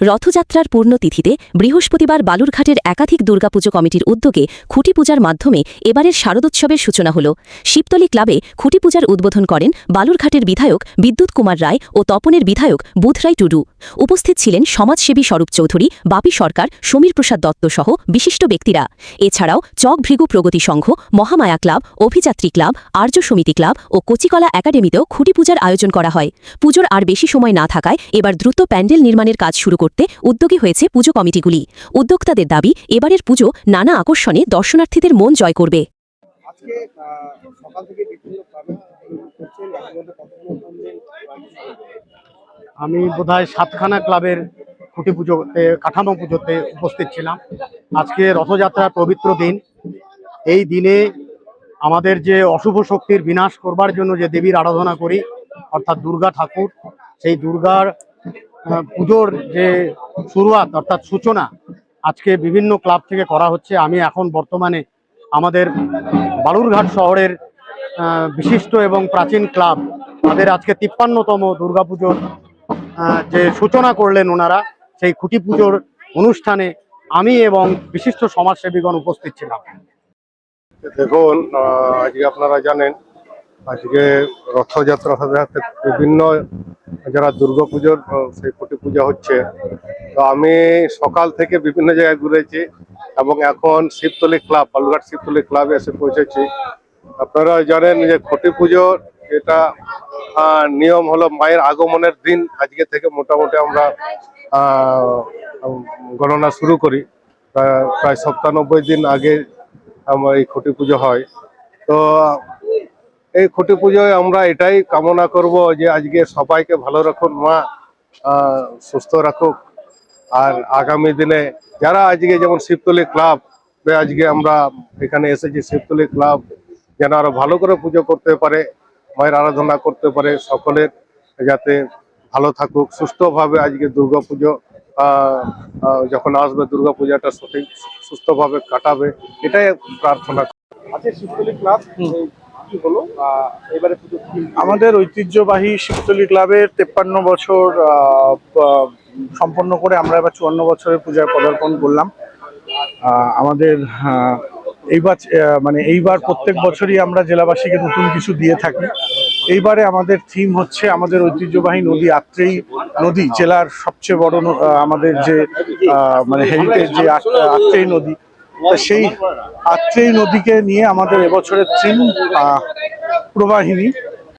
রথযাত্রার পূর্ণতিথিতে বৃহস্পতিবার বালুরঘাটের একাধিক দুর্গাপুজো কমিটির উদ্যোগে খুঁটি পূজার মাধ্যমে এবারের শারদোৎসবের সূচনা হল। শিবতলী ক্লাবে খুঁটি পূজার উদ্বোধন করেন বালুরঘাটের বিধায়ক বিদ্যুৎ কুমার রায় ও তপনের বিধায়ক বুধরাই টুডু। উপস্থিত ছিলেন সমাজসেবী স্বরূপ চৌধুরী, বাপি সরকার, সমীর প্রসাদ দত্ত সহ বিশিষ্ট ব্যক্তিরা। এছাড়াও চক ভৃগু প্রগতি সংঘ, মহামায়া ক্লাব, অভিযাত্রী ক্লাব, আর্য সমিতি ক্লাব ও কচিকলা একাডেমিতেও খুঁটি পূজার আয়োজন করা হয়। পুজোর আর বেশি সময় না থাকায় এবার দ্রুত প্যান্ডেল নির্মাণের কাজ শুরু করতে উদ্যোগী হয়েছে পুজো কমিটিগুলি। উদ্যোক্তাদের দাবি, এবারের পুজো নানা আকর্ষণে দর্শনার্থীদের মন জয় করবে। আমি বোধহয় সাতখানা ক্লাবের খুঁটি পুজোতে, কাঠামো পুজোতে উপস্থিত ছিলাম। আজকে রথযাত্রার পবিত্র দিন। এই দিনে আমাদের যে অশুভ শক্তির বিনাশ করবার জন্য যে দেবীর আরাধনা করি, অর্থাৎ দুর্গা ঠাকুর, সেই দুর্গার পুজোর যে শুরুয়াত অর্থাৎ সূচনা আজকে বিভিন্ন ক্লাব থেকে করা হচ্ছে। আমি এখন বর্তমানে আমাদের বালুরঘাট শহরের বিশিষ্ট এবং প্রাচীন ক্লাব, তাদের আজকে 53তম দুর্গাপুজোর যে সূচনা করলেন ওনারা, সেই খুঁটি পুজোর অনুষ্ঠানে আমি এবং বিশিষ্ট সমাজসেবীগণ উপস্থিত ছিলাম। দেখুন, আজকে আপনারা জানেন আজকে রথযাত্রা বিভিন্ন যারা দুর্গাপুজোর সেই খুঁটি পূজা হচ্ছে। তো আমি সকাল থেকে বিভিন্ন জায়গায় ঘুরেছি এবং এখন শিবতলী ক্লাব, বালুরঘাট শিবতলী ক্লাবে এসে পৌঁছেছি। আপনারা জানেন যে খুঁটি পুজোর যেটা নিয়ম হলো মায়ের আগমনের দিন আজকে থেকে মোটামুটি আমরা গণনা শুরু করি। প্রায় ৯৭ দিন আগে আমার এই খুঁটি পুজো হয়। তো এই খুঁটি পুজোয় আমরা এটাই কামনা করব যে আজকে সবাইকে ভালো রাখুন মা, সুস্থ রাখুক। আর আগামী দিনে যারা আজকে যেমন শিবতলী ক্লাব, আজকে আমরা এখানে এসেছি, শিবতলী ক্লাব যেন আরো ভালো করে পুজো করতে পারে, মায়ের আরাধনা করতে পারে, সকলের যাতে ভালো থাকুক, সুস্থভাবে আজকে দুর্গাপুজো যখন আসবে দুর্গাপূজাটা সঠিক সুস্থভাবে কাটাবে, এটাই প্রার্থনা। আচ্ছা, শিবতলী ক্লাব কি হলো এবারে পুজো? আমাদের ঐতিহ্যবাহী শিবতলী ক্লাবের 53 বছর সম্পন্ন করে আমরা এবার 54 বছরের পূজায় পদার্পণ করলাম। আমাদের এইবার প্রত্যেক বছরই আমরা জেলাবাসীকে নতুন কিছু দিয়ে থাকি। এইবারে আমাদের থিম হচ্ছে আমাদের ঐতিহ্যবাহী নদী আত্রেই নদী, জেলার সবচেয়ে বড় আমাদের যে হেরিটেজ যে আত্রেই নদী, সেই আত্রেই নদীকে নিয়ে আমাদের এবছরের থিম প্রবাহিনী।